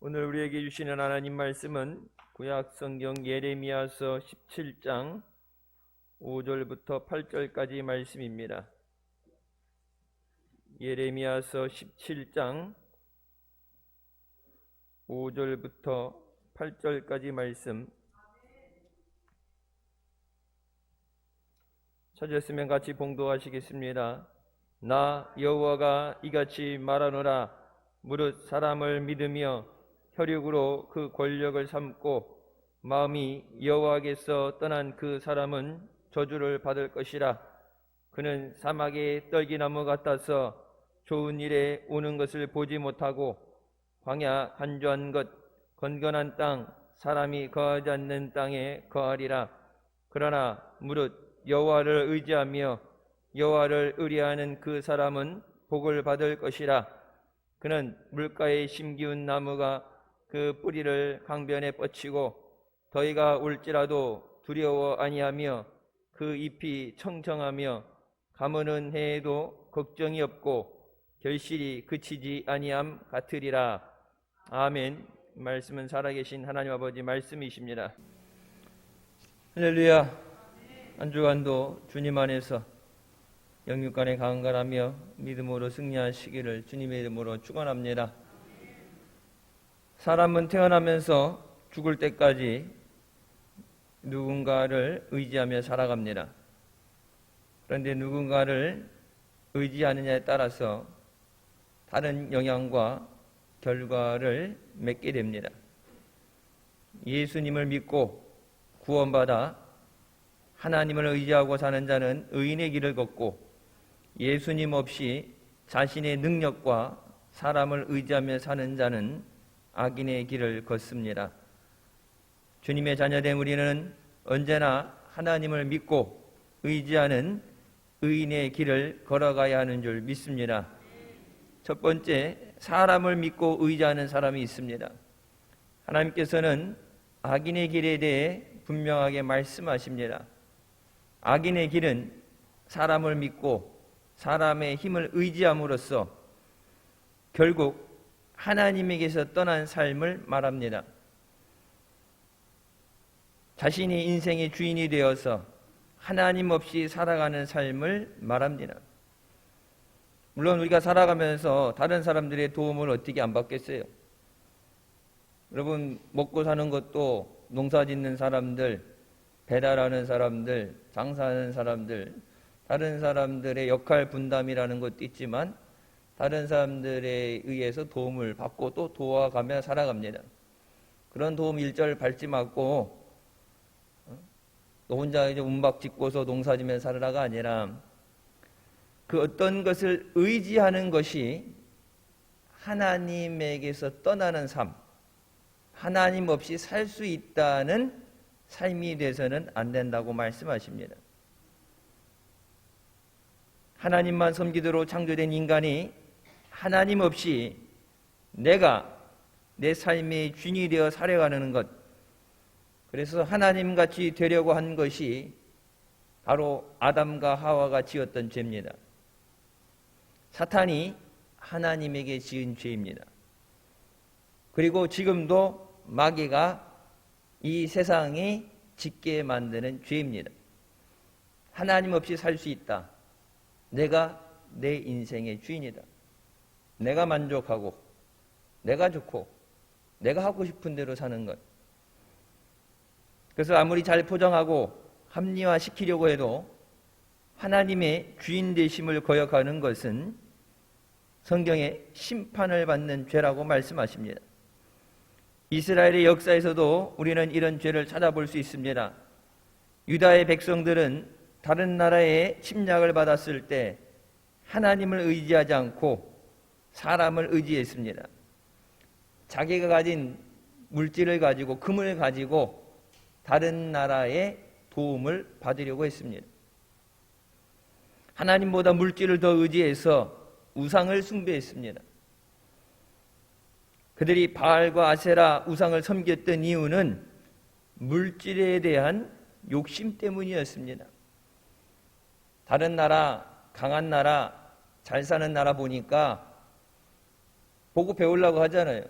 오늘 우리에게 주시는 하나님 말씀은 구약 성경 예레미야서 17장 5절부터 8절까지 말씀입니다. 예레미야서 17장 5절부터 8절까지 말씀 찾으셨으면 같이 봉독하시겠습니다. 나 여호와가 이같이 말하노라. 무릇 사람을 믿으며 혈육으로 그 권력을 삼고 마음이 여호와께서 떠난 그 사람은 저주를 받을 것이라. 그는 사막의 떨기나무 같아서 좋은 일에 오는 것을 보지 못하고 광야 간조한 것 건건한 땅 사람이 거하지 않는 땅에 거하리라. 그러나 무릇 여호와를 의지하며 여호와를 의뢰하는 그 사람은 복을 받을 것이라. 그는 물가에 심기운 나무가 그 뿌리를 강변에 뻗치고 더위가 올지라도 두려워 아니하며 그 잎이 청청하며 가무는 해에도 걱정이 없고 결실이 그치지 아니함 같으리라. 아멘. 말씀은 살아계신 하나님 아버지 말씀이십니다. 할렐루야. 한 주간도 주님 안에서 영육간에 강건하며 믿음으로 승리하시기를 주님의 이름으로 축원합니다. 사람은 태어나면서 죽을 때까지 누군가를 의지하며 살아갑니다. 그런데 누군가를 의지하느냐에 따라서 다른 영향과 결과를 맺게 됩니다. 예수님을 믿고 구원받아 하나님을 의지하고 사는 자는 의인의 길을 걷고 예수님 없이 자신의 능력과 사람을 의지하며 사는 자는 악인의 길을 걷습니다. 주님의 자녀된 우리는 언제나 하나님을 믿고 의지하는 의인의 길을 걸어가야 하는 줄 믿습니다. 첫 번째, 사람을 믿고 의지하는 사람이 있습니다. 하나님께서는 악인의 길에 대해 분명하게 말씀하십니다. 악인의 길은 사람을 믿고 사람의 힘을 의지함으로써 결국 하나님에게서 떠난 삶을 말합니다. 자신이 인생의 주인이 되어서 하나님 없이 살아가는 삶을 말합니다. 물론 우리가 살아가면서 다른 사람들의 도움을 어떻게 안 받겠어요? 여러분, 먹고 사는 것도 농사 짓는 사람들, 배달하는 사람들, 장사하는 사람들, 다른 사람들의 역할 분담이라는 것도 있지만 다른 사람들에 의해서 도움을 받고 또 도와가며 살아갑니다. 그런 도움 일절 밟지 말고 너 혼자 이제 운박 짓고서 농사 지면서 살아라가 아니라 그 어떤 것을 의지하는 것이 하나님에게서 떠나는 삶, 하나님 없이 살 수 있다는 삶이 돼서는 안 된다고 말씀하십니다. 하나님만 섬기도록 창조된 인간이 하나님 없이 내가 내 삶의 주인이 되어 살아가는 것, 그래서 하나님같이 되려고 한 것이 바로 아담과 하와가 지었던 죄입니다. 사탄이 하나님에게 지은 죄입니다. 그리고 지금도 마귀가 이 세상이 짓게 만드는 죄입니다. 하나님 없이 살 수 있다. 내가 내 인생의 주인이다. 내가 만족하고 내가 좋고 내가 하고 싶은 대로 사는 것. 그래서 아무리 잘 포장하고 합리화시키려고 해도 하나님의 주인 되심을 거역하는 것은 성경에 심판을 받는 죄라고 말씀하십니다. 이스라엘의 역사에서도 우리는 이런 죄를 찾아볼 수 있습니다. 유다의 백성들은 다른 나라의 침략을 받았을 때 하나님을 의지하지 않고 사람을 의지했습니다. 자기가 가진 물질을 가지고 금을 가지고 다른 나라의 도움을 받으려고 했습니다. 하나님보다 물질을 더 의지해서 우상을 숭배했습니다. 그들이 바알과 아세라 우상을 섬겼던 이유는 물질에 대한 욕심 때문이었습니다. 다른 나라, 강한 나라, 잘 사는 나라 보니까 보고 배우려고 하잖아요.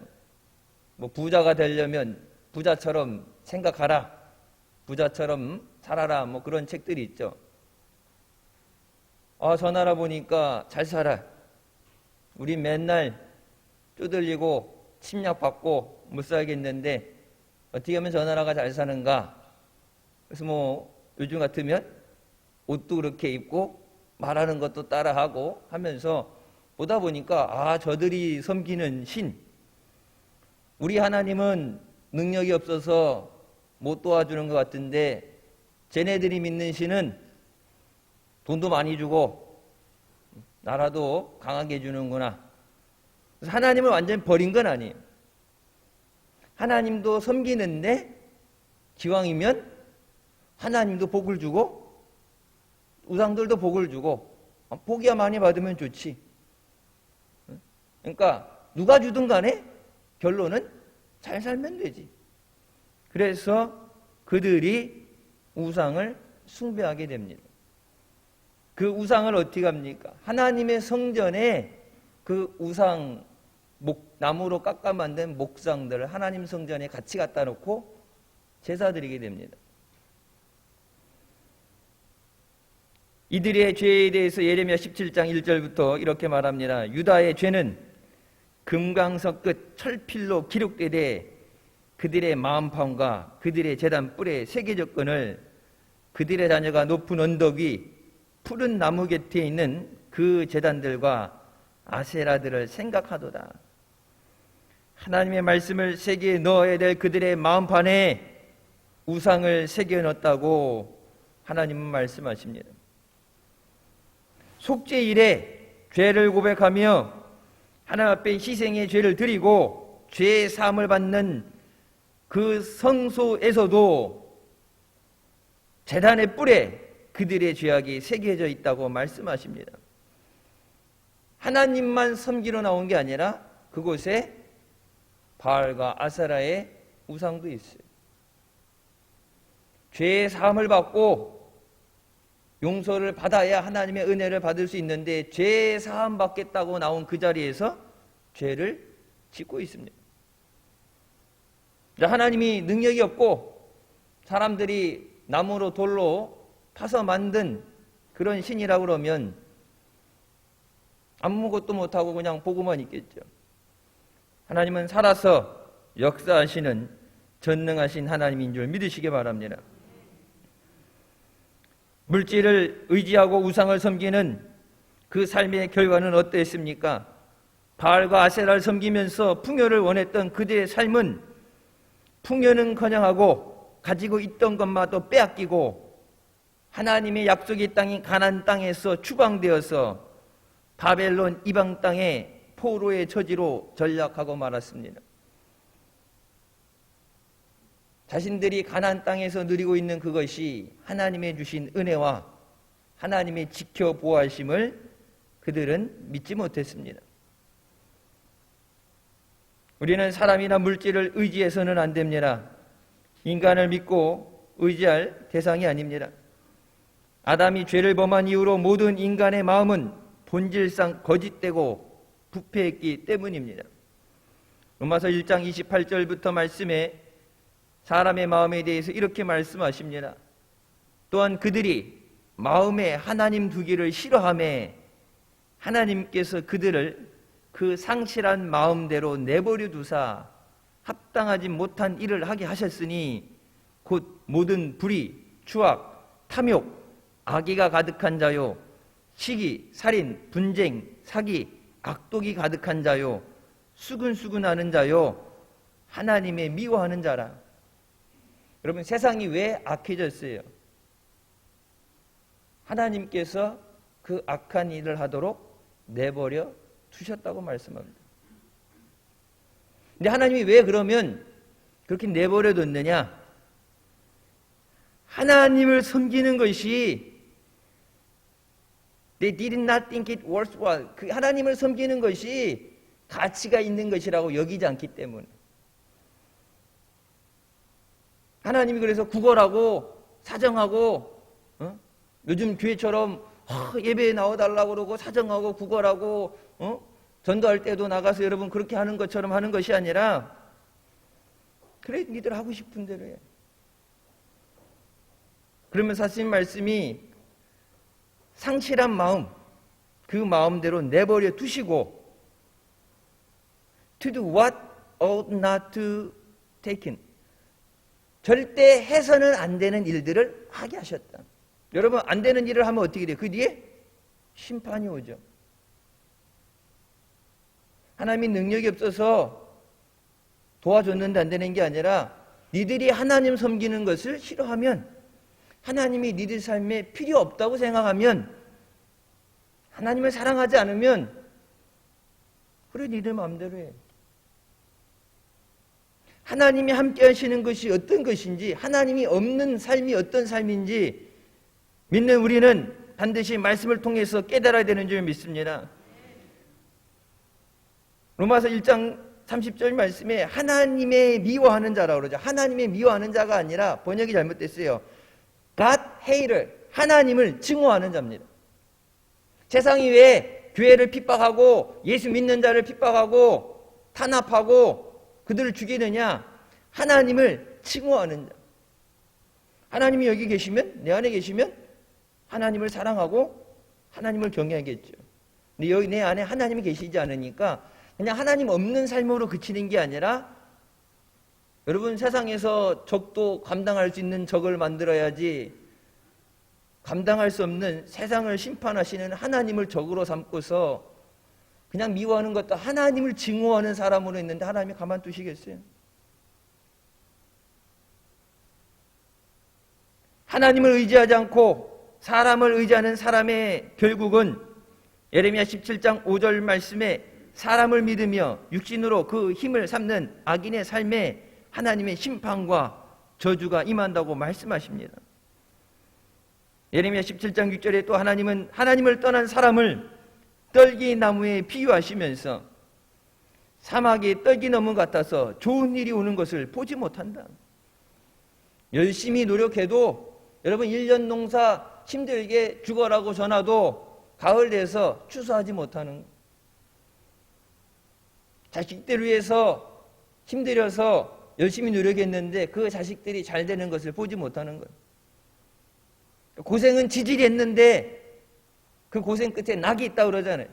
뭐 부자가 되려면 부자처럼 생각하라, 부자처럼 살아라, 뭐 그런 책들이 있죠. 저 나라 보니까 잘 살아. 우리 맨날 쪼들리고 침략받고 못 살겠는데 어떻게 하면 저 나라가 잘 사는가? 그래서 뭐 요즘 같으면 옷도 그렇게 입고 말하는 것도 따라하고 하면서 보다 보니까 저들이 섬기는 신, 우리 하나님은 능력이 없어서 못 도와주는 것 같은데 쟤네들이 믿는 신은 돈도 많이 주고 나라도 강하게 해주는구나. 그래서 하나님을 완전히 버린 건 아니에요. 하나님도 섬기는데 기왕이면 하나님도 복을 주고 우상들도 복을 주고 복이야 많이 받으면 좋지. 그러니까 누가 주든 간에 결론은 잘 살면 되지. 그래서 그들이 우상을 숭배하게 됩니다. 그 우상을 어떻게 합니까? 하나님의 성전에 그 우상 나무로 깎아 만든 목상들을 하나님 성전에 같이 갖다 놓고 제사 드리게 됩니다. 이들의 죄에 대해서 예레미야 17장 1절부터 이렇게 말합니다. 유다의 죄는 금강석 끝 철필로 기록되되 그들의 마음판과 그들의 제단 뿔의 세계조건을 그들의 자녀가 높은 언덕 위 푸른 나무 곁에 있는 그 제단들과 아세라들을 생각하도다. 하나님의 말씀을 새겨 넣어야 될 그들의 마음판에 우상을 새겨 넣었다고 하나님은 말씀하십니다. 속죄일에 죄를 고백하며 하나님 앞에 희생의 죄를 드리고 죄의 사함을 받는 그 성소에서도 제단의 뿔에 그들의 죄악이 새겨져 있다고 말씀하십니다. 하나님만 섬기러 나온 게 아니라 그곳에 바알과 아세라의 우상도 있어요. 죄의 사함을 받고 용서를 받아야 하나님의 은혜를 받을 수 있는데 죄의 사함 받겠다고 나온 그 자리에서 죄를 짓고 있습니다. 하나님이 능력이 없고 사람들이 나무로 돌로 파서 만든 그런 신이라고 그러면 아무것도 못하고 그냥 보고만 있겠죠. 하나님은 살아서 역사하시는 전능하신 하나님인 줄 믿으시기 바랍니다. 물질을 의지하고 우상을 섬기는 그 삶의 결과는 어땠습니까? 바알과 아세라를 섬기면서 풍요를 원했던 그들의 삶은 풍요는커녕하고 가지고 있던 것마저 빼앗기고 하나님의 약속의 땅인 가나안 땅에서 추방되어서 바벨론 이방 땅의 포로의 처지로 전락하고 말았습니다. 자신들이 가나안 땅에서 누리고 있는 그것이 하나님의 주신 은혜와 하나님의 지켜보호하심을 그들은 믿지 못했습니다. 우리는 사람이나 물질을 의지해서는 안 됩니다. 인간을 믿고 의지할 대상이 아닙니다. 아담이 죄를 범한 이후로 모든 인간의 마음은 본질상 거짓되고 부패했기 때문입니다. 로마서 1장 28절부터 말씀에 사람의 마음에 대해서 이렇게 말씀하십니다. 또한 그들이 마음에 하나님 두기를 싫어하며 하나님께서 그들을 그 상실한 마음대로 내버려 두사 합당하지 못한 일을 하게 하셨으니 곧 모든 불의, 추악, 탐욕, 악의가 가득한 자요, 시기, 살인, 분쟁, 사기, 악독이 가득한 자요, 수근수근하는 자요, 하나님의 미워하는 자라. 여러분, 세상이 왜 악해졌어요? 하나님께서 그 악한 일을 하도록 내버려 두셨다고 말씀합니다. 근데 하나님이 왜 그러면 그렇게 내버려 뒀느냐? 하나님을 섬기는 것이 They did not think it worthwhile. 그 하나님을 섬기는 것이 가치가 있는 것이라고 여기지 않기 때문에. 하나님이 그래서 구걸하고 사정하고 요즘 교회처럼 예배에 나와달라고 그러고 사정하고 구걸하고 전도할 때도 나가서 여러분 그렇게 하는 것처럼 하는 것이 아니라 그래, 니들 하고 싶은 대로 해. 그러면 사실 말씀이 상실한 마음, 그 마음대로 내버려 두시고 to do what ought not to taken, 절대 해서는 안 되는 일들을 하게 하셨다. 여러분, 안 되는 일을 하면 어떻게 돼요? 그 뒤에 심판이 오죠. 하나님이 능력이 없어서 도와줬는데 안 되는 게 아니라 니들이 하나님 섬기는 것을 싫어하면, 하나님이 니들 삶에 필요 없다고 생각하면, 하나님을 사랑하지 않으면 그래, 니들 마음대로 해. 하나님이 함께 하시는 것이 어떤 것인지, 하나님이 없는 삶이 어떤 삶인지 믿는 우리는 반드시 말씀을 통해서 깨달아야 되는 줄 믿습니다. 로마서 1장 30절 말씀에 하나님의 미워하는 자라고 그러죠. 하나님의 미워하는 자가 아니라 번역이 잘못됐어요. God hater, 하나님을 증오하는 자입니다. 세상이 왜 교회를 핍박하고 예수 믿는 자를 핍박하고 탄압하고 그들을 죽이느냐? 하나님을 증오하는 자. 하나님이 여기 계시면, 내 안에 계시면 하나님을 사랑하고 하나님을 경외하겠죠. 근데 여기 내 안에 하나님이 계시지 않으니까 그냥 하나님 없는 삶으로 그치는 게 아니라, 여러분, 세상에서 적도 감당할 수 있는 적을 만들어야지 감당할 수 없는 세상을 심판하시는 하나님을 적으로 삼고서 그냥 미워하는 것도 하나님을 증오하는 사람으로 있는데 하나님이 가만두시겠어요? 하나님을 의지하지 않고 사람을 의지하는 사람의 결국은 예레미야 17장 5절 말씀에 사람을 믿으며 육신으로 그 힘을 삼는 악인의 삶에 하나님의 심판과 저주가 임한다고 말씀하십니다. 예레미야 17장 6절에 또 하나님은 하나님을 떠난 사람을 떨기나무에 비유하시면서 사막에 떨기나무 같아서 좋은 일이 오는 것을 보지 못한다. 열심히 노력해도 여러분 1년 농사 힘들게 죽어라고 전화도 가을 돼서 추수하지 못하는, 자식들 위해서 힘들여서 열심히 노력했는데 그 자식들이 잘 되는 것을 보지 못하는 거예요. 고생은 지질이 했는데 그 고생 끝에 낙이 있다고 그러잖아요.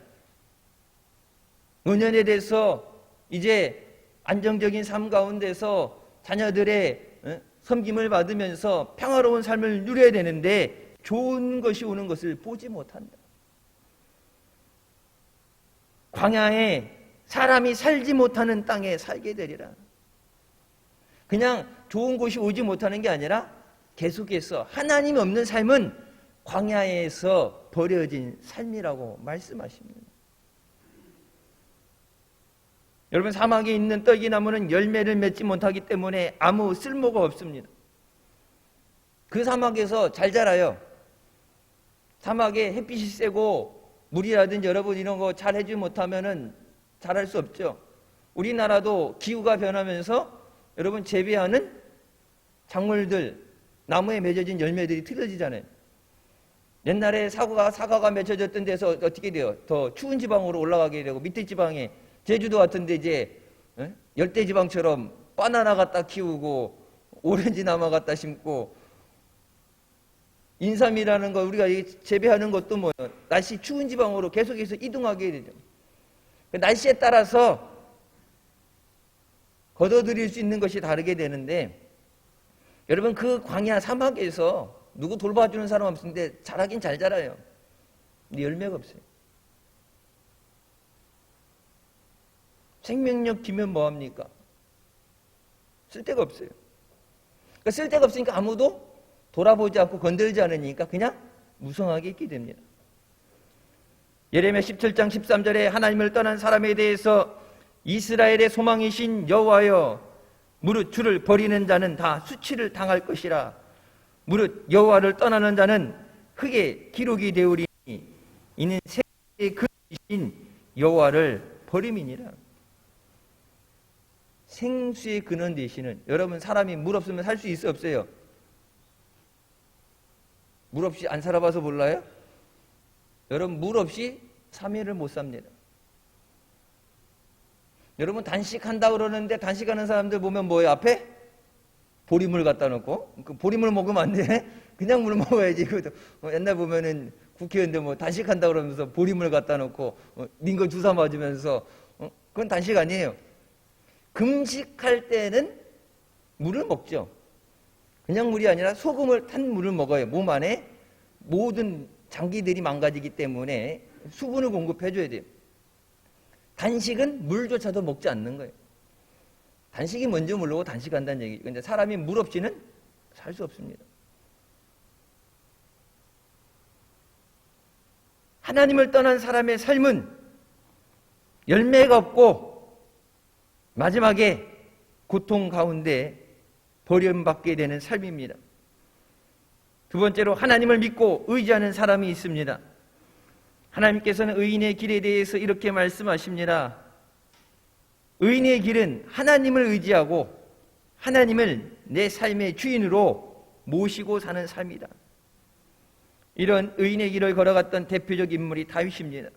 노년에 대해서 이제 안정적인 삶 가운데서 자녀들의 섬김을 받으면서 평화로운 삶을 누려야 되는데 좋은 것이 오는 것을 보지 못한다. 광야에 사람이 살지 못하는 땅에 살게 되리라. 그냥 좋은 곳이 오지 못하는 게 아니라 계속해서 하나님이 없는 삶은 광야에서 버려진 삶이라고 말씀하십니다. 여러분, 사막에 있는 떨기나무는 열매를 맺지 못하기 때문에 아무 쓸모가 없습니다. 그 사막에서 잘 자라요. 사막에 햇빛이 세고 물이라든지 여러분 이런 거 잘 해주지 못하면은 자랄 수 없죠. 우리나라도 기후가 변하면서 여러분 재배하는 작물들, 나무에 맺어진 열매들이 틀어지잖아요. 옛날에 사과가 맺혀졌던 데서 어떻게 돼요? 더 추운 지방으로 올라가게 되고, 밑에 지방에 제주도 같은데 이제 열대 지방처럼 바나나 갖다 키우고 오렌지 나무 갖다 심고, 인삼이라는 거 우리가 재배하는 것도 뭐 날씨 추운 지방으로 계속해서 이동하게 되죠. 날씨에 따라서 거둬들일 수 있는 것이 다르게 되는데, 여러분 그 광야 사막에서 누구 돌봐주는 사람 없는데 자라긴 잘 자라요. 근데 열매가 없어요. 생명력 기면 뭐합니까? 쓸데가 없어요. 그러니까 쓸데가 없으니까 아무도 돌아보지 않고 건들지 않으니까 그냥 무성하게 있게 됩니다. 예레미야 17장 13절에 하나님을 떠난 사람에 대해서 이스라엘의 소망이신 여호와여, 무릇 주를 버리는 자는 다 수치를 당할 것이라. 무릇 여호와를 떠나는 자는 흙에 기록이 되오리니 이는 세계의 근원이신 여호와를 버림이니라. 생수의 근원 되시는, 여러분 사람이 물 없으면 살 수 있어 없어요? 물 없이 안 살아봐서 몰라요? 여러분 물 없이 3일을 못 삽니다. 여러분 단식한다 그러는데 단식하는 사람들 보면 뭐예요? 앞에 보리물 갖다 놓고, 그 보리물 먹으면 안 돼. 그냥 물 먹어야지. 옛날 보면은 국회의원들 뭐 단식한다 그러면서 보리물 갖다 놓고 링거 주사 맞으면서 그건 단식 아니에요. 금식할 때는 물을 먹죠. 그냥 물이 아니라 소금을 탄 물을 먹어요. 몸 안에 모든 장기들이 망가지기 때문에 수분을 공급해 줘야 돼요. 단식은 물조차도 먹지 않는 거예요. 단식이 먼저 물르고 단식한다는 얘기죠. 근데 사람이 물 없이는 살 수 없습니다. 하나님을 떠난 사람의 삶은 열매가 없고 마지막에 고통 가운데 버림받게 되는 삶입니다. 두 번째로 하나님을 믿고 의지하는 사람이 있습니다. 하나님께서는 의인의 길에 대해서 이렇게 말씀하십니다. 의인의 길은 하나님을 의지하고 하나님을 내 삶의 주인으로 모시고 사는 삶이다. 이런 의인의 길을 걸어갔던 대표적 인물이 다윗입니다.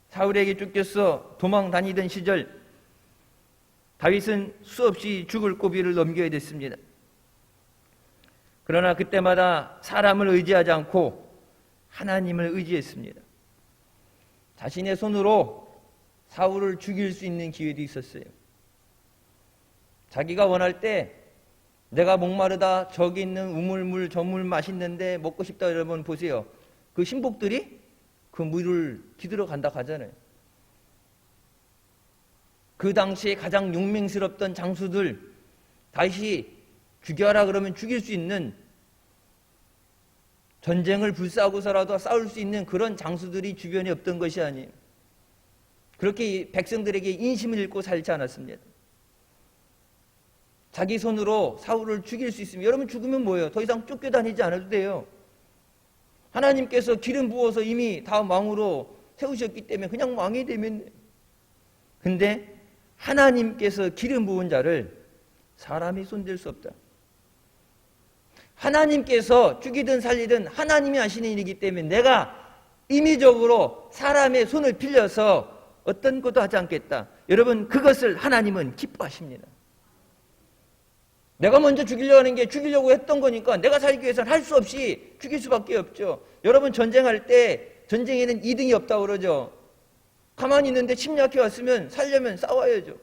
사울에게 쫓겨서 도망 다니던 시절 다윗은 수없이 죽을 고비를 넘겨야 됐습니다. 그러나 그때마다 사람을 의지하지 않고 하나님을 의지했습니다. 자신의 손으로 사울을 죽일 수 있는 기회도 있었어요. 자기가 원할 때 내가 목마르다, 저기 있는 우물물 저 물 맛있는데 먹고 싶다. 여러분 보세요. 그 신복들이 그 물을 기들어 간다 하잖아요. 그 당시에 가장 용맹스럽던 장수들, 다시 죽여라 그러면 죽일 수 있는, 전쟁을 불사하고서라도 싸울 수 있는 그런 장수들이 주변에 없던 것이 아니에요. 그렇게 백성들에게 인심을 잃고 살지 않았습니다. 자기 손으로 사울을 죽일 수 있으면, 여러분 죽으면 뭐예요? 더 이상 쫓겨다니지 않아도 돼요. 하나님께서 기름 부어서 이미 다음 왕으로 세우셨기 때문에 그냥 왕이 되면 돼요. 근데 하나님께서 기름 부은 자를 사람이 손댈 수 없다. 하나님께서 죽이든 살리든 하나님이 하시는 일이기 때문에 내가 임의적으로 사람의 손을 빌려서 어떤 것도 하지 않겠다. 여러분 그것을 하나님은 기뻐하십니다. 내가 먼저 죽이려고 하는 게 죽이려고 했던 거니까 내가 살기 위해서는 할 수 없이 죽일 수밖에 없죠. 여러분 전쟁할 때 전쟁에는 2등이 없다고 그러죠. 가만히 있는데 침략해 왔으면 살려면 싸워야죠.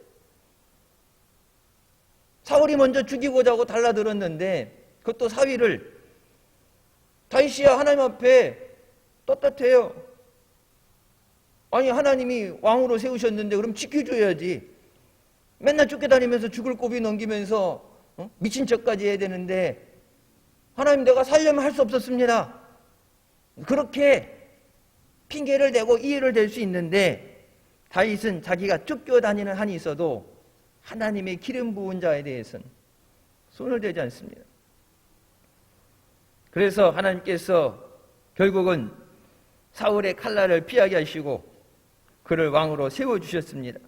사울이 먼저 죽이고자 하고 달라들었는데 그것도 사위를, 다윗이야 하나님 앞에 떳떳해요. 아니 하나님이 왕으로 세우셨는데 그럼 지켜줘야지. 맨날 쫓겨다니면서 죽을 고비 넘기면서 미친 척까지 해야 되는데 하나님 내가 살려면 할 수 없었습니다. 그렇게 핑계를 대고 이해를 댈 수 있는데 다윗은 자기가 쫓겨다니는 한이 있어도 하나님의 기름 부은 자에 대해서는 손을 대지 않습니다. 그래서 하나님께서 결국은 사울의 칼날을 피하게 하시고 그를 왕으로 세워주셨습니다.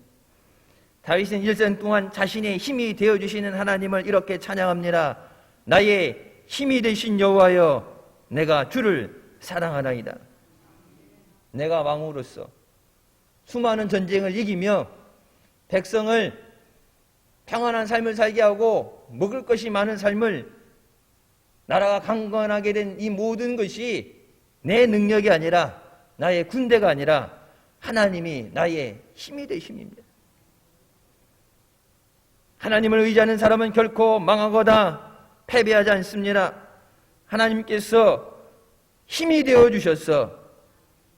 다윗은 일생 동안 자신의 힘이 되어주시는 하나님을 이렇게 찬양합니다. 나의 힘이 되신 여호와여, 내가 주를 사랑하나이다. 내가 왕으로서 수많은 전쟁을 이기며 백성을 평안한 삶을 살게 하고 먹을 것이 많은 삶을, 나라가 강건하게 된 이 모든 것이 내 능력이 아니라, 나의 군대가 아니라 하나님이 나의 힘이 되심입니다. 하나님을 의지하는 사람은 결코 망하거나 패배하지 않습니다. 하나님께서 힘이 되어주셔서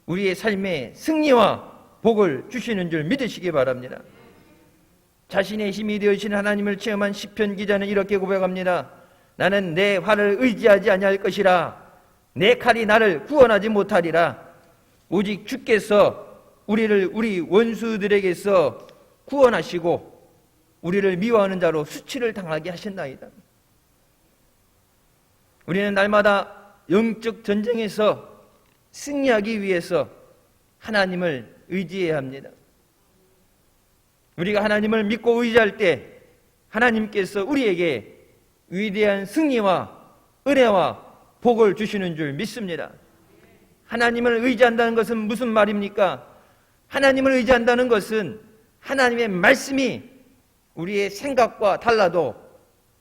우리의 삶에 승리와 복을 주시는 줄 믿으시기 바랍니다. 자신의 힘이 되어주신 하나님을 체험한 시편 기자는 이렇게 고백합니다. 나는 내 활을 의지하지 아니할 것이라. 내 칼이 나를 구원하지 못하리라. 오직 주께서 우리를 우리 원수들에게서 구원하시고 우리를 미워하는 자로 수치를 당하게 하신다이다. 우리는 날마다 영적 전쟁에서 승리하기 위해서 하나님을 의지해야 합니다. 우리가 하나님을 믿고 의지할 때 하나님께서 우리에게 위대한 승리와 은혜와 복을 주시는 줄 믿습니다. 하나님을 의지한다는 것은 무슨 말입니까? 하나님을 의지한다는 것은 하나님의 말씀이 우리의 생각과 달라도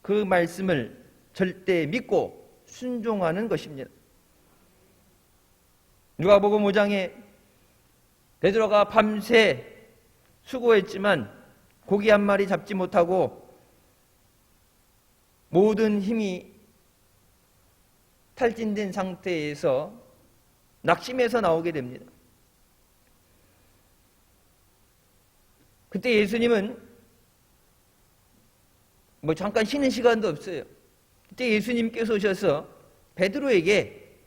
그 말씀을 절대 믿고 순종하는 것입니다. 누가복음 5장에 베드로가 밤새 수고했지만 고기 한 마리 잡지 못하고 모든 힘이 탈진된 상태에서 낙심해서 나오게 됩니다. 그때 예수님은 잠깐 쉬는 시간도 없어요. 그때 예수님께서 오셔서 베드로에게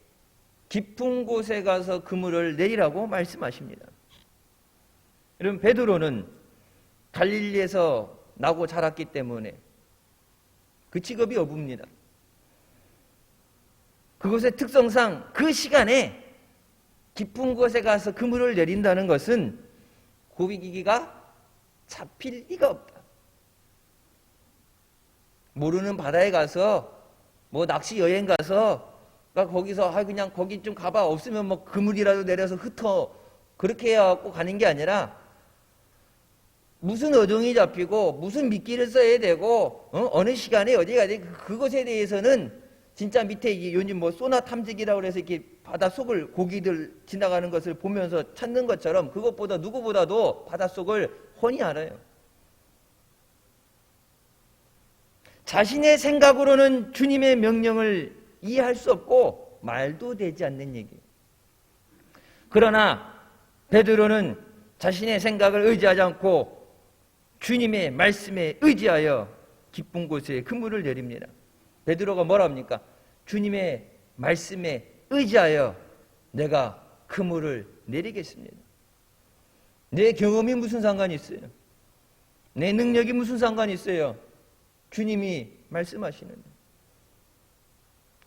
깊은 곳에 가서 그물을 내리라고 말씀하십니다. 여러분, 베드로는 갈릴리에서 나고 자랐기 때문에 그 직업이 어부입니다. 그곳의 특성상 그 시간에 깊은 곳에 가서 그물을 내린다는 것은 고기가 잡힐 리가 없다. 모르는 바다에 가서 낚시 여행 가서 거기서 그냥 거기 좀 가봐, 없으면 그물이라도 내려서 흩어, 그렇게 해갖고 가는 게 아니라 무슨 어종이 잡히고 무슨 미끼를 써야 되고 어느 시간에 어디 가야 돼, 그것에 대해서는 진짜 밑에 요즘 소나 탐지기라고 해서 이렇게 바닷속을 고기들 지나가는 것을 보면서 찾는 것처럼 그것보다 누구보다도 바닷속을 훤히 알아요. 자신의 생각으로는 주님의 명령을 이해할 수 없고 말도 되지 않는 얘기. 그러나 베드로는 자신의 생각을 의지하지 않고 주님의 말씀에 의지하여 깊은 곳에 그물을 내립니다. 베드로가 뭐라 합니까? 주님의 말씀에 의지하여 내가 그물을 내리겠습니다. 내 경험이 무슨 상관이 있어요? 내 능력이 무슨 상관이 있어요? 주님이 말씀하시는데.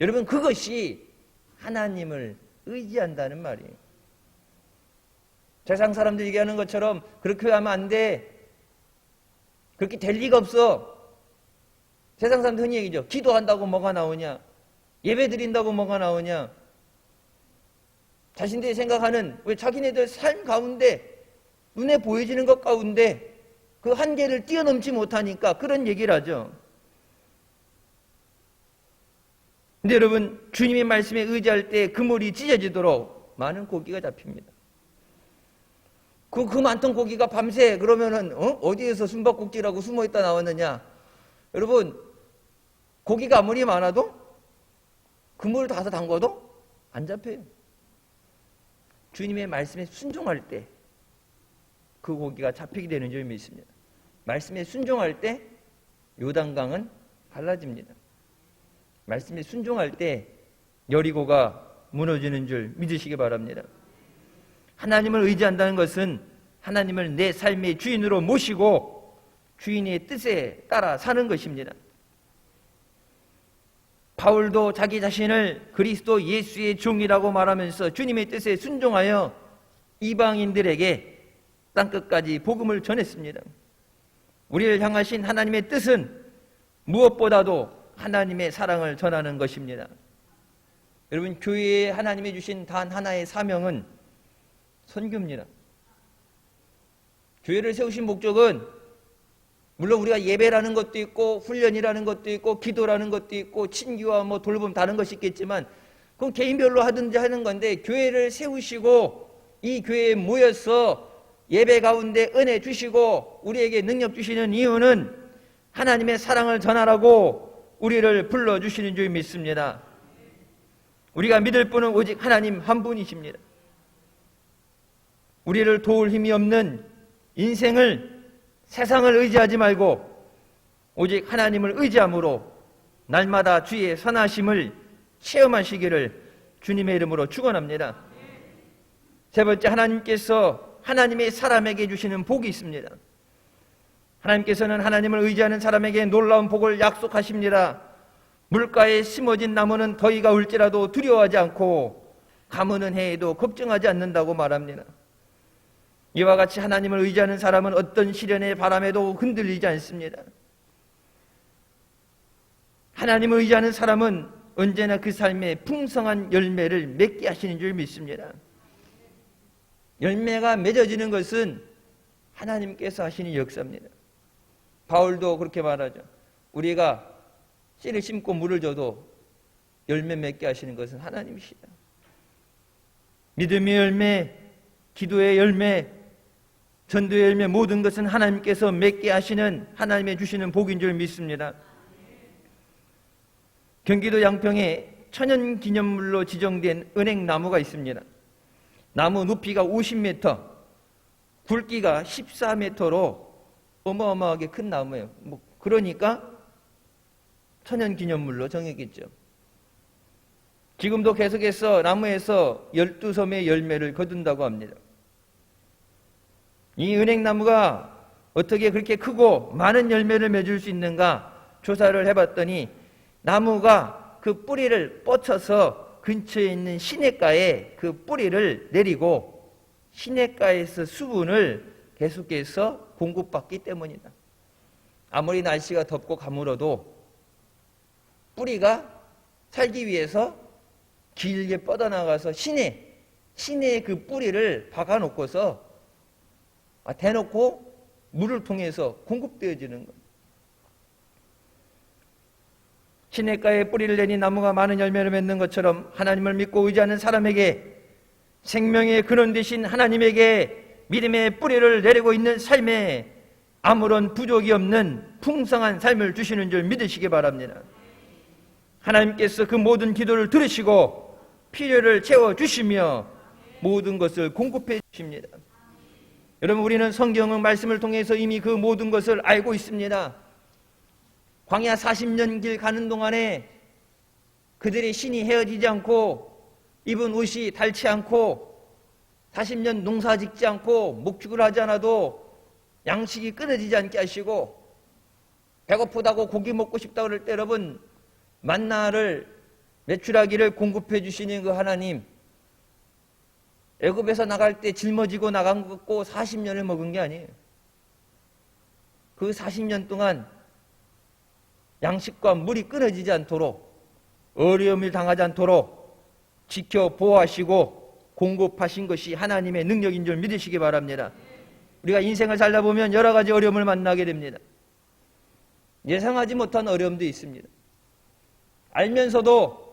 여러분, 그것이 하나님을 의지한다는 말이에요. 세상 사람들이 얘기하는 것처럼 그렇게 하면 안 돼, 그렇게 될 리가 없어. 세상 사람들 흔히 얘기죠. 기도한다고 뭐가 나오냐, 예배 드린다고 뭐가 나오냐. 자신들이 생각하는, 왜 자기네들 삶 가운데 눈에 보여지는 것 가운데 그 한계를 뛰어넘지 못하니까 그런 얘기를 하죠. 근데 여러분, 주님의 말씀에 의지할 때 그물이 찢어지도록 많은 고기가 잡힙니다. 그 많던 고기가 밤새 그러면은 어디에서 숨바꼭질하고 숨어있다 나왔느냐. 여러분, 고기가 아무리 많아도 그물을 다 담궈도 안 잡혀요. 주님의 말씀에 순종할 때 그 고기가 잡히게 되는 줄 믿습니다. 말씀에 순종할 때 요단강은 갈라집니다. 말씀에 순종할 때 여리고가 무너지는 줄 믿으시기 바랍니다. 하나님을 의지한다는 것은 하나님을 내 삶의 주인으로 모시고 주인의 뜻에 따라 사는 것입니다. 바울도 자기 자신을 그리스도 예수의 종이라고 말하면서 주님의 뜻에 순종하여 이방인들에게 땅끝까지 복음을 전했습니다. 우리를 향하신 하나님의 뜻은 무엇보다도 하나님의 사랑을 전하는 것입니다. 여러분, 교회에 하나님이 주신 단 하나의 사명은 선교입니다. 교회를 세우신 목적은 물론 우리가 예배라는 것도 있고 훈련이라는 것도 있고 기도라는 것도 있고 친교와 돌봄 다른 것이 있겠지만 그건 개인별로 하든지 하는 건데, 교회를 세우시고 이 교회에 모여서 예배 가운데 은혜 주시고 우리에게 능력 주시는 이유는 하나님의 사랑을 전하라고 우리를 불러주시는 줄 믿습니다. 우리가 믿을 분은 오직 하나님 한 분이십니다. 우리를 도울 힘이 없는 인생을, 세상을 의지하지 말고 오직 하나님을 의지함으로 날마다 주의 선하심을 체험하시기를 주님의 이름으로 축원합니다. 세 번째, 하나님께서 하나님의 사람에게 주시는 복이 있습니다. 하나님께서는 하나님을 의지하는 사람에게 놀라운 복을 약속하십니다. 물가에 심어진 나무는 더위가 올지라도 두려워하지 않고 가무는 해에도 걱정하지 않는다고 말합니다. 이와 같이 하나님을 의지하는 사람은 어떤 시련의 바람에도 흔들리지 않습니다. 하나님을 의지하는 사람은 언제나 그 삶에 풍성한 열매를 맺게 하시는 줄 믿습니다. 열매가 맺어지는 것은 하나님께서 하시는 역사입니다. 바울도 그렇게 말하죠. 우리가 씨를 심고 물을 줘도 열매 맺게 하시는 것은 하나님이시다. 믿음의 열매, 기도의 열매, 전도의 열매, 모든 것은 하나님께서 맺게 하시는, 하나님의 주시는 복인 줄 믿습니다. 경기도 양평에 천연기념물로 지정된 은행나무가 있습니다. 나무 높이가 50m, 굵기가 14m로 어마어마하게 큰 나무예요. 그러니까 천연기념물로 정했겠죠. 지금도 계속해서 나무에서 12섬의 열매를 거둔다고 합니다. 이 은행나무가 어떻게 그렇게 크고 많은 열매를 맺을 수 있는가 조사를 해봤더니 나무가 그 뿌리를 뻗쳐서 근처에 있는 시냇가에 그 뿌리를 내리고 시냇가에서 수분을 계속해서 공급받기 때문이다. 아무리 날씨가 덥고 가물어도 뿌리가 살기 위해서 길게 뻗어나가서 시내에 그 뿌리를 박아놓고서 대놓고 물을 통해서 공급되어지는 것. 시냇가에 뿌리를 내니 나무가 많은 열매를 맺는 것처럼 하나님을 믿고 의지하는 사람에게 생명의 근원 되신 하나님에게 믿음의 뿌리를 내리고 있는 삶에 아무런 부족이 없는 풍성한 삶을 주시는 줄 믿으시기 바랍니다. 하나님께서 그 모든 기도를 들으시고 필요를 채워주시며 모든 것을 공급해 주십니다. 여러분, 우리는 성경의 말씀을 통해서 이미 그 모든 것을 알고 있습니다. 광야 40년 길 가는 동안에 그들의 신이 헤어지지 않고 입은 옷이 닳지 않고 40년 농사 짓지 않고 목축을 하지 않아도 양식이 끊어지지 않게 하시고 배고프다고 고기 먹고 싶다고 그럴 때 여러분 만나를 메추라기를 공급해 주시는 그 하나님, 애굽에서 나갈 때 짊어지고 나간 것 같고 40년을 먹은 게 아니에요. 그 40년 동안 양식과 물이 끊어지지 않도록 어려움을 당하지 않도록 지켜 보호하시고 공급하신 것이 하나님의 능력인 줄 믿으시기 바랍니다. 우리가 인생을 살다 보면 여러 가지 어려움을 만나게 됩니다. 예상하지 못한 어려움도 있습니다. 알면서도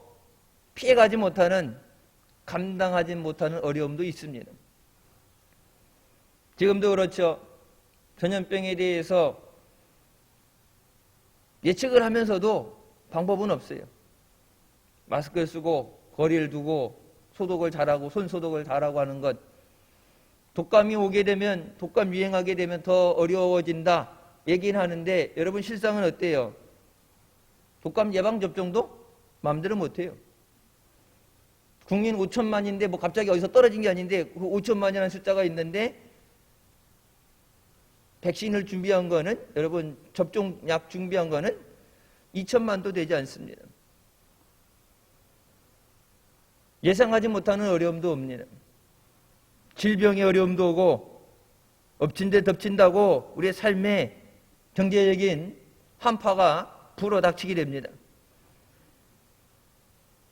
피해가지 못하는, 감당하지 못하는 어려움도 있습니다. 지금도 그렇죠. 전염병에 대해서 예측을 하면서도 방법은 없어요. 마스크를 쓰고 거리를 두고 소독을 잘하고 손소독을 잘하고 하는 것. 독감이 오게 되면, 독감 유행하게 되면 더 어려워진다 얘기는 하는데 여러분 실상은 어때요? 독감 예방접종도 마음대로 못해요. 국민 5천만인데 뭐 갑자기 어디서 떨어진 게 아닌데 그 5천만이라는 숫자가 있는데 백신을 준비한 거는, 여러분 접종약 준비한 거는 2천만도 되지 않습니다. 예상하지 못하는 어려움도 옵니다. 질병의 어려움도 오고 엎친 데 덮친다고 우리의 삶에 경제적인 한파가 불어닥치게 됩니다.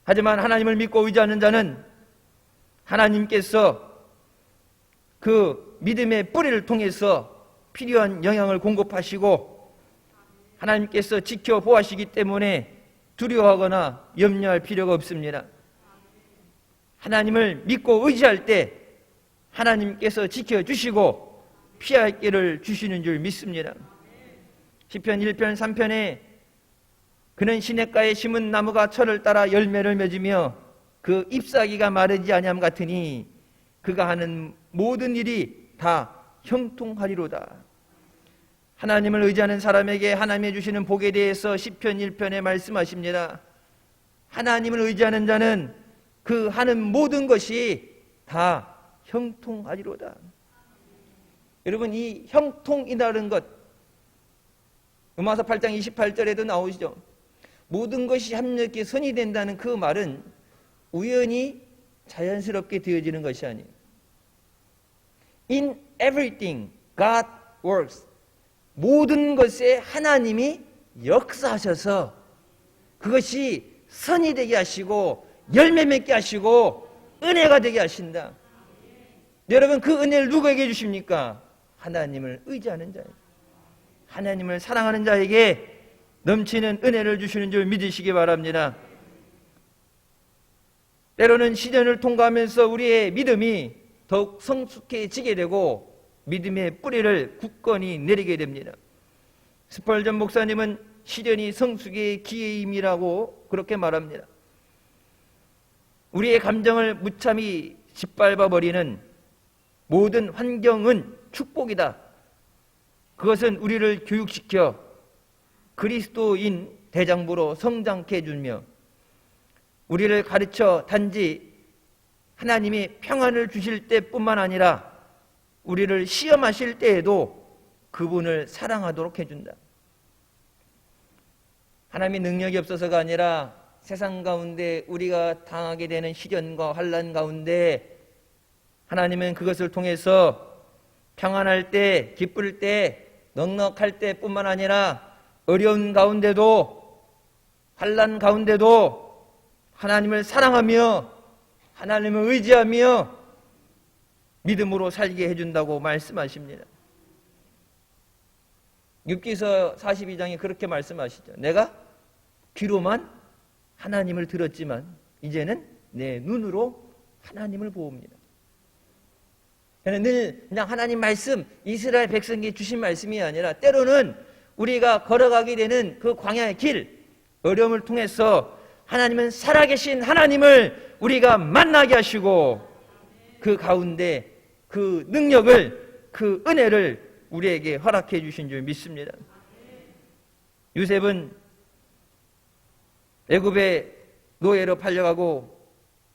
하지만 하나님을 믿고 의지하는 자는 하나님께서 그 믿음의 뿌리를 통해서 필요한 영향을 공급하시고 하나님께서 지켜 보호하시기 때문에 두려워하거나 염려할 필요가 없습니다. 하나님을 믿고 의지할 때 하나님께서 지켜주시고 피할 길을 주시는 줄 믿습니다. 시편 1편 3편에 그는 시냇가에 심은 나무가 철을 따라 열매를 맺으며 그 잎사귀가 마르지 아니함 같으니 그가 하는 모든 일이 다 형통하리로다. 하나님을 의지하는 사람에게 하나님이 주시는 복에 대해서 시편 1편에 말씀하십니다. 하나님을 의지하는 자는 그 하는 모든 것이 다 형통하리로다. 여러분, 이 형통이라는 것 로마서 8장 28절에도 나오시죠. 모든 것이 합력해 선이 된다는 그 말은 우연히 자연스럽게 되어지는 것이 아니에요. In everything God works. 모든 것에 하나님이 역사하셔서 그것이 선이 되게 하시고 열매 맺게 하시고 은혜가 되게 하신다. 여러분, 그 은혜를 누구에게 주십니까? 하나님을 의지하는 자에게, 하나님을 사랑하는 자에게 넘치는 은혜를 주시는 줄 믿으시기 바랍니다. 때로는 시련을 통과하면서 우리의 믿음이 더욱 성숙해지게 되고 믿음의 뿌리를 굳건히 내리게 됩니다. 스펄전 목사님은 시련이 성숙의 기회임이라고 그렇게 말합니다. 우리의 감정을 무참히 짓밟아버리는 모든 환경은 축복이다. 그것은 우리를 교육시켜 그리스도인 대장부로 성장케 해주며 우리를 가르쳐 단지 하나님이 평안을 주실 때뿐만 아니라 우리를 시험하실 때에도 그분을 사랑하도록 해준다. 하나님의 능력이 없어서가 아니라 세상 가운데 우리가 당하게 되는 시련과 환난 가운데 하나님은 그것을 통해서 평안할 때, 기쁠 때, 넉넉할 때뿐만 아니라 어려운 가운데도, 환난 가운데도 하나님을 사랑하며 하나님을 의지하며 믿음으로 살게 해준다고 말씀하십니다. 욥기서 42장에 그렇게 말씀하시죠. 내가 귀로만 하나님을 들었지만 이제는 내 눈으로 하나님을 보옵니다. 늘 그냥 하나님 말씀, 이스라엘 백성에게 주신 말씀이 아니라 때로는 우리가 걸어가게 되는 그 광야의 길, 어려움을 통해서 하나님은 살아계신 하나님을 우리가 만나게 하시고 그 가운데 그 능력을, 그 은혜를 우리에게 허락해 주신 줄 믿습니다. 요셉은 애굽의 노예로 팔려가고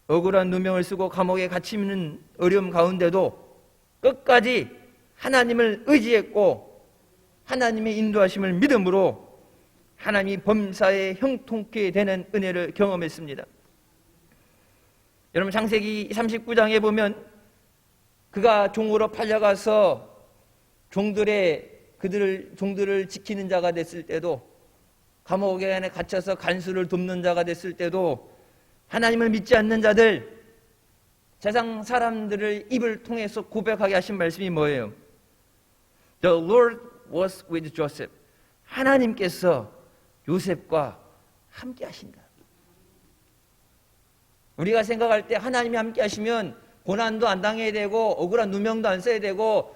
억울한 누명을 쓰고 감옥에 갇히는 어려움 가운데도 끝까지 하나님을 의지했고 하나님의 인도하심을 믿음으로 하나님이 범사에 형통케 되는 은혜를 경험했습니다. 여러분 창세기 39장에 보면 그가 종으로 팔려가서 종들을 지키는 자가 됐을 때도 감옥에 안에 갇혀서 간수를 돕는 자가 됐을 때도 하나님을 믿지 않는 자들, 세상 사람들을 입을 통해서 고백하게 하신 말씀이 뭐예요? The Lord was with Joseph. 하나님께서 요셉과 함께 하신다. 우리가 생각할 때 하나님이 함께 하시면 고난도 안 당해야 되고 억울한 누명도 안 써야 되고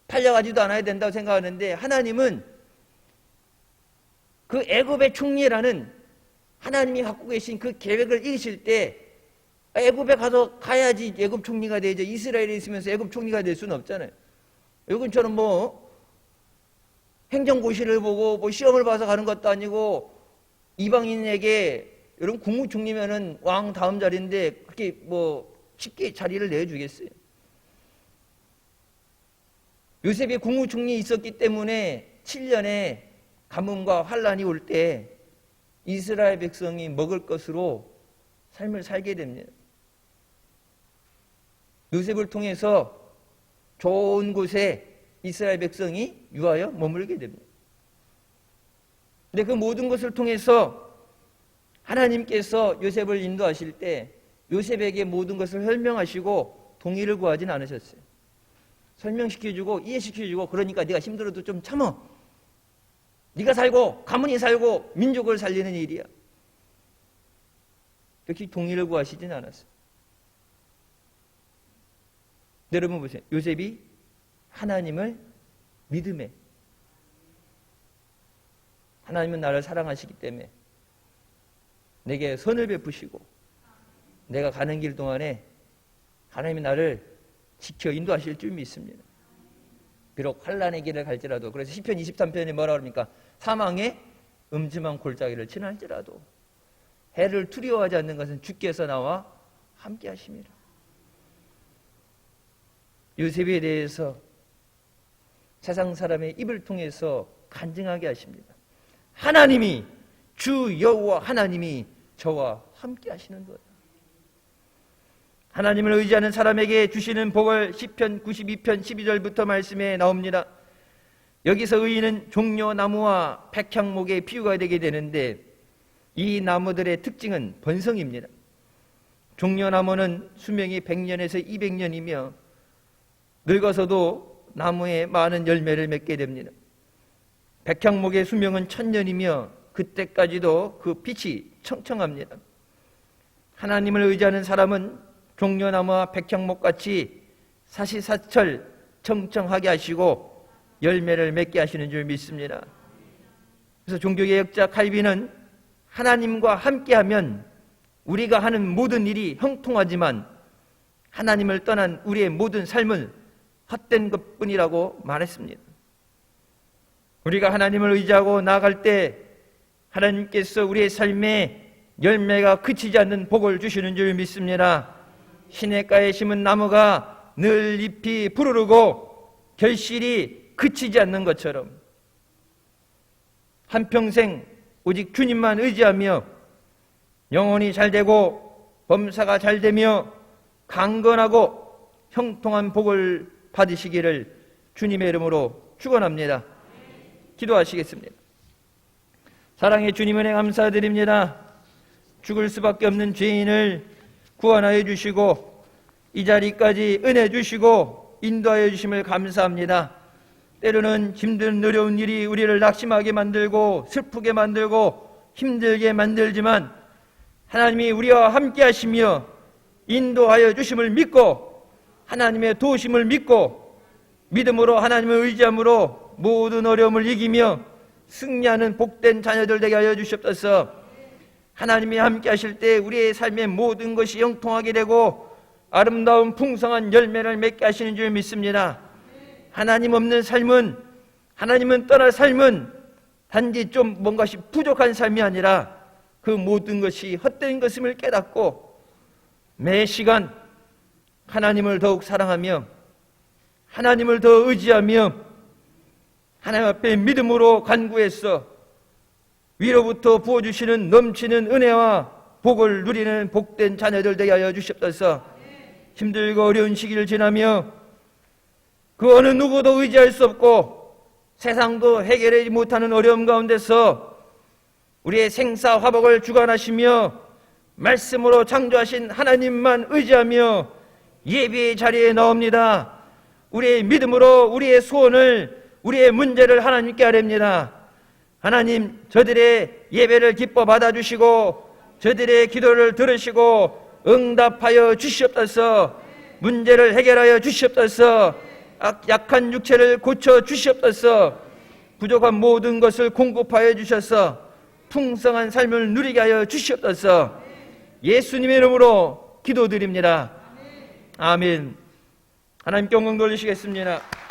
팔려가지도 않아야 된다고 생각하는데 하나님은 그 애굽의 총리라는 하나님이 갖고 계신 그 계획을 이루실 때 애굽에 가야지 애굽 총리가 되죠. 이스라엘에 있으면서 애굽 총리가 될 수는 없잖아요. 요즘처럼 행정고시를 보고 시험을 봐서 가는 것도 아니고 이방인에게 여러분 국무총리면은 왕 다음 자리인데 그렇게 쉽게 자리를 내주겠어요. 요셉이 국무총리에 있었기 때문에 7년의 가뭄과 환란이 올 때 이스라엘 백성이 먹을 것으로 삶을 살게 됩니다. 요셉을 통해서 좋은 곳에 이스라엘 백성이 유하여 머물게 됩니다. 근데 그 모든 것을 통해서 하나님께서 요셉을 인도하실 때 요셉에게 모든 것을 설명하시고 동의를 구하진 않으셨어요. 설명시켜주고 이해시켜주고 그러니까 네가 힘들어도 좀 참어. 네가 살고 가문이 살고 민족을 살리는 일이야. 그렇게 동의를 구하시진 않았어요. 여러분 보세요. 요셉이 하나님을 믿음에 하나님은 나를 사랑하시기 때문에 내게 선을 베푸시고 내가 가는 길 동안에 하나님이 나를 지켜 인도하실 줄 믿습니다. 비록 환난의 길을 갈지라도 그래서 시편 23편에 뭐라 그럽니까? 사망의 음침한 골짜기를 지날지라도 해를 두려워하지 않는 것은 주께서 나와 함께 하심이라. 요셉에 대해서 세상 사람의 입을 통해서 간증하게 하십니다. 하나님이 주 여호와 하나님이 저와 함께 하시는 것. 하나님을 의지하는 사람에게 주시는 복을 시편 92편 12절부터 말씀에 나옵니다. 여기서 의인은 종려나무와 백향목의 비유가 되게 되는데 이 나무들의 특징은 번성입니다. 종려나무는 수명이 100년에서 200년이며 늙어서도 나무에 많은 열매를 맺게 됩니다. 백향목의 수명은 1000년이며 그때까지도 그 빛이 청청합니다. 하나님을 의지하는 사람은 종려나무와 백향목같이 사시사철 청청하게 하시고 열매를 맺게 하시는 줄 믿습니다. 그래서 종교개혁자 칼빈은 하나님과 함께하면 우리가 하는 모든 일이 형통하지만 하나님을 떠난 우리의 모든 삶은 헛된 것뿐이라고 말했습니다. 우리가 하나님을 의지하고 나아갈 때 하나님께서 우리의 삶에 열매가 그치지 않는 복을 주시는 줄 믿습니다. 시냇가에 심은 나무가 늘 잎이 푸르르고 결실이 그치지 않는 것처럼 한평생 오직 주님만 의지하며 영혼이 잘되고 범사가 잘되며 강건하고 형통한 복을 받으시기를 주님의 이름으로 축원합니다. 기도하시겠습니다. 사랑의 주님 은혜 감사드립니다. 죽을 수밖에 없는 죄인을 구원하여 주시고 이 자리까지 은혜 주시고 인도하여 주심을 감사합니다. 때로는 힘든 어려운 일이 우리를 낙심하게 만들고 슬프게 만들고 힘들게 만들지만 하나님이 우리와 함께 하시며 인도하여 주심을 믿고 하나님의 도우심을 믿고 믿음으로 하나님을 의지함으로 모든 어려움을 이기며 승리하는 복된 자녀들 되게 하여 주시옵소서. 하나님이 함께 하실 때 우리의 삶의 모든 것이 형통하게 되고 아름다운 풍성한 열매를 맺게 하시는 줄 믿습니다. 하나님 없는 삶은, 하나님은 떠날 삶은 단지 좀 뭔가시 부족한 삶이 아니라 그 모든 것이 헛된 것임을 깨닫고 매 시간 하나님을 더욱 사랑하며 하나님을 더 의지하며 하나님 앞에 믿음으로 간구해서 위로부터 부어주시는 넘치는 은혜와 복을 누리는 복된 자녀들 되게 하여 주시옵소서. 힘들고 어려운 시기를 지나며 그 어느 누구도 의지할 수 없고 세상도 해결하지 못하는 어려움 가운데서 우리의 생사 화복을 주관하시며 말씀으로 창조하신 하나님만 의지하며 예배의 자리에 나옵니다. 우리의 믿음으로 우리의 소원을, 우리의 문제를 하나님께 아뢰입니다. 하나님, 저들의 예배를 기뻐 받아주시고 저들의 기도를 들으시고 응답하여 주시옵소서. 문제를 해결하여 주시옵소서. 약한 육체를 고쳐 주시옵소서. 부족한 모든 것을 공급하여 주셔서 풍성한 삶을 누리게 하여 주시옵소서. 예수님의 이름으로 기도드립니다. 아멘. 하나님께 영광 돌리시겠습니다.